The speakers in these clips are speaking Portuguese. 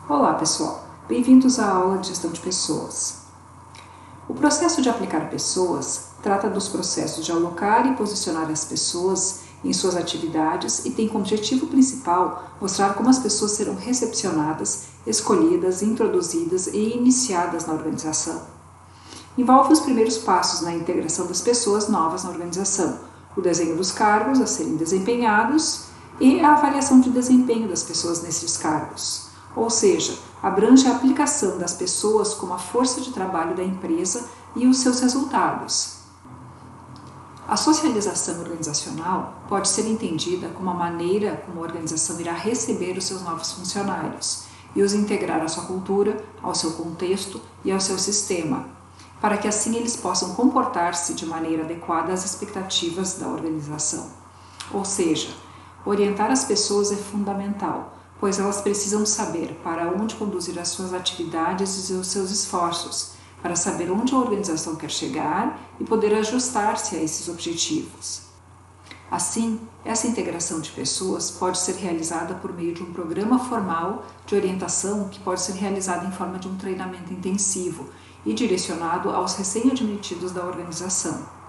Olá pessoal, bem-vindos à aula de gestão de pessoas. O processo de aplicar pessoas trata dos processos de alocar e posicionar as pessoas em suas atividades e tem como objetivo principal mostrar como as pessoas serão recepcionadas, escolhidas, introduzidas e iniciadas na organização. Envolve os primeiros passos na integração das pessoas novas na organização, o desenho dos cargos a serem desempenhados e a avaliação de desempenho das pessoas nesses cargos. Ou seja, abrange a aplicação das pessoas como a força de trabalho da empresa e os seus resultados. A socialização organizacional pode ser entendida como a maneira como a organização irá receber os seus novos funcionários e os integrar à sua cultura, ao seu contexto e ao seu sistema, para que assim eles possam comportar-se de maneira adequada às expectativas da organização. Ou seja, orientar as pessoas é fundamental, pois elas precisam saber para onde conduzir as suas atividades e os seus esforços, para saber onde a organização quer chegar e poder ajustar-se a esses objetivos. Assim, essa integração de pessoas pode ser realizada por meio de um programa formal de orientação que pode ser realizado em forma de um treinamento intensivo e direcionado aos recém-admitidos da organização.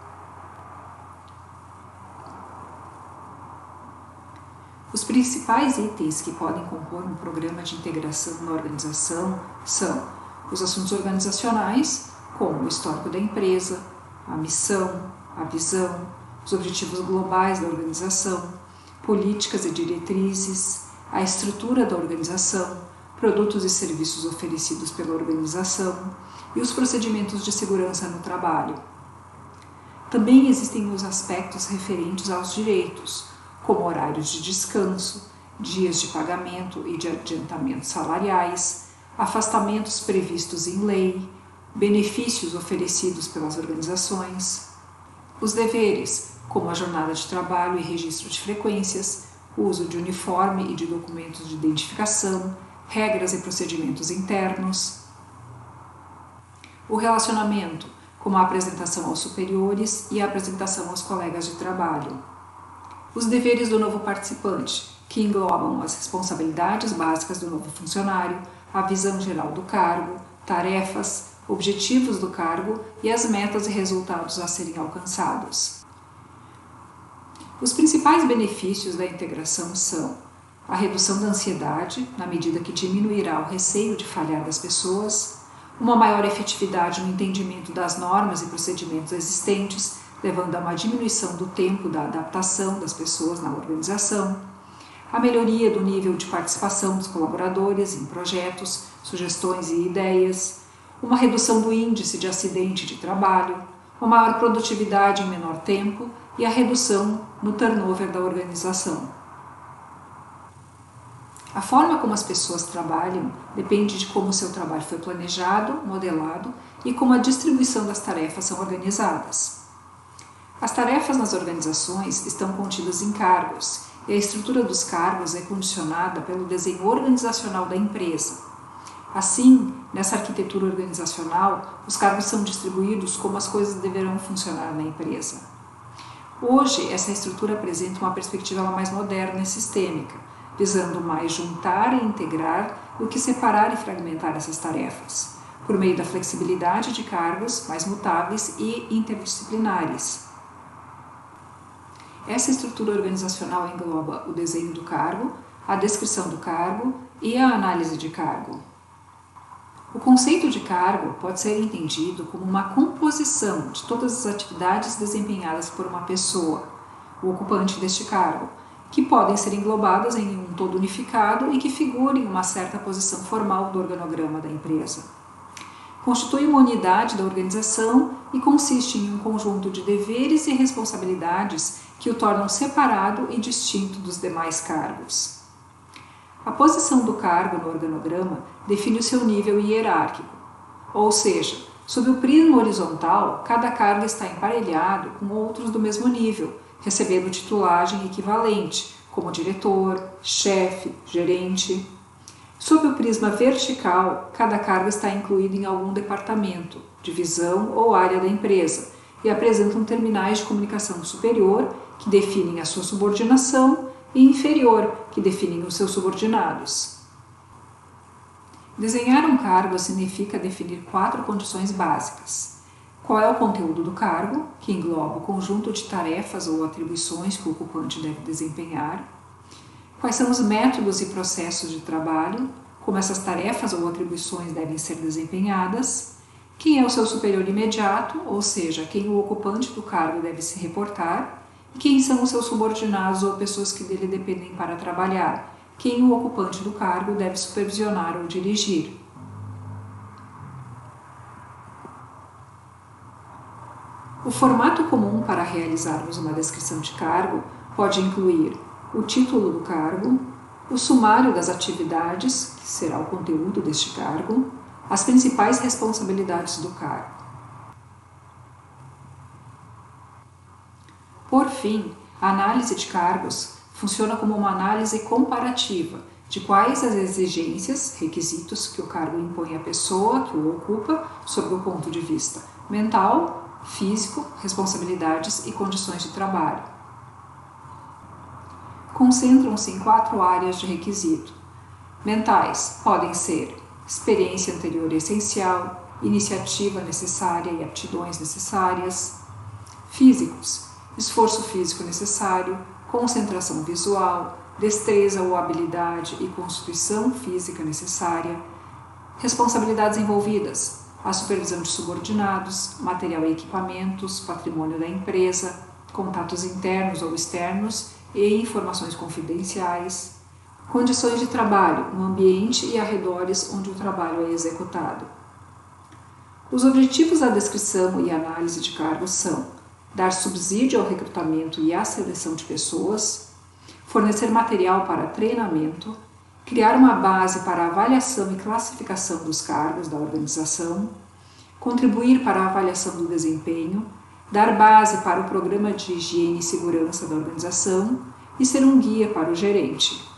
Os principais itens que podem compor um programa de integração na organização são os assuntos organizacionais, como o histórico da empresa, a missão, a visão, os objetivos globais da organização, políticas e diretrizes, a estrutura da organização, produtos e serviços oferecidos pela organização e os procedimentos de segurança no trabalho. Também existem os aspectos referentes aos direitos, como horários de descanso, dias de pagamento e de adiantamento salariais, afastamentos previstos em lei, benefícios oferecidos pelas organizações, os deveres, como a jornada de trabalho e registro de frequências, uso de uniforme e de documentos de identificação, regras e procedimentos internos, o relacionamento, como a apresentação aos superiores e a apresentação aos colegas de trabalho. Os deveres do novo participante, que englobam as responsabilidades básicas do novo funcionário, a visão geral do cargo, tarefas, objetivos do cargo e as metas e resultados a serem alcançados. Os principais benefícios da integração são a redução da ansiedade, na medida que diminuirá o receio de falhar das pessoas, uma maior efetividade no entendimento das normas e procedimentos existentes, levando a uma diminuição do tempo da adaptação das pessoas na organização, a melhoria do nível de participação dos colaboradores em projetos, sugestões e ideias, uma redução do índice de acidente de trabalho, uma maior produtividade em menor tempo e a redução no turnover da organização. A forma como as pessoas trabalham depende de como o seu trabalho foi planejado, modelado e como a distribuição das tarefas são organizadas. As tarefas nas organizações estão contidas em cargos e a estrutura dos cargos é condicionada pelo desenho organizacional da empresa. Assim, nessa arquitetura organizacional, os cargos são distribuídos como as coisas deverão funcionar na empresa. Hoje, essa estrutura apresenta uma perspectiva mais moderna e sistêmica, visando mais juntar e integrar do que separar e fragmentar essas tarefas, por meio da flexibilidade de cargos mais mutáveis e interdisciplinares. Essa estrutura organizacional engloba o desenho do cargo, a descrição do cargo e a análise de cargo. O conceito de cargo pode ser entendido como uma composição de todas as atividades desempenhadas por uma pessoa, o ocupante deste cargo, que podem ser englobadas em um todo unificado e que figurem em uma certa posição formal do organograma da empresa. Constitui uma unidade da organização e consiste em um conjunto de deveres e responsabilidades que o tornam separado e distinto dos demais cargos. A posição do cargo no organograma define o seu nível hierárquico, ou seja, sob o prisma horizontal, cada cargo está emparelhado com outros do mesmo nível, recebendo titulagem equivalente, como diretor, chefe, gerente. Sob o prisma vertical, cada cargo está incluído em algum departamento, divisão ou área da empresa e apresentam terminais de comunicação superior que definem a sua subordinação e inferior, que definem os seus subordinados. Desenhar um cargo significa definir 4 condições básicas. Qual é o conteúdo do cargo, que engloba o conjunto de tarefas ou atribuições que o ocupante deve desempenhar. Quais são os métodos e processos de trabalho, como essas tarefas ou atribuições devem ser desempenhadas. Quem é o seu superior imediato, ou seja, quem o ocupante do cargo deve se reportar. E quem são os seus subordinados ou pessoas que dele dependem para trabalhar, quem o ocupante do cargo deve supervisionar ou dirigir. O formato comum para realizarmos uma descrição de cargo pode incluir o título do cargo, o sumário das atividades, que será o conteúdo deste cargo, as principais responsabilidades do cargo. Por fim, a análise de cargos funciona como uma análise comparativa de quais as exigências, requisitos que o cargo impõe à pessoa que o ocupa sob o ponto de vista mental, físico, responsabilidades e condições de trabalho. Concentram-se em 4 áreas de requisito. Mentais podem ser experiência anterior essencial, iniciativa necessária e aptidões necessárias. Físicos, esforço físico necessário, concentração visual, destreza ou habilidade e constituição física necessária. Responsabilidades envolvidas, a supervisão de subordinados, material e equipamentos, patrimônio da empresa, contatos internos ou externos e informações confidenciais. Condições de trabalho, no ambiente e arredores onde o trabalho é executado. Os objetivos da descrição e análise de cargos são dar subsídio ao recrutamento e à seleção de pessoas, fornecer material para treinamento, criar uma base para a avaliação e classificação dos cargos da organização, contribuir para a avaliação do desempenho, dar base para o programa de higiene e segurança da organização e ser um guia para o gerente.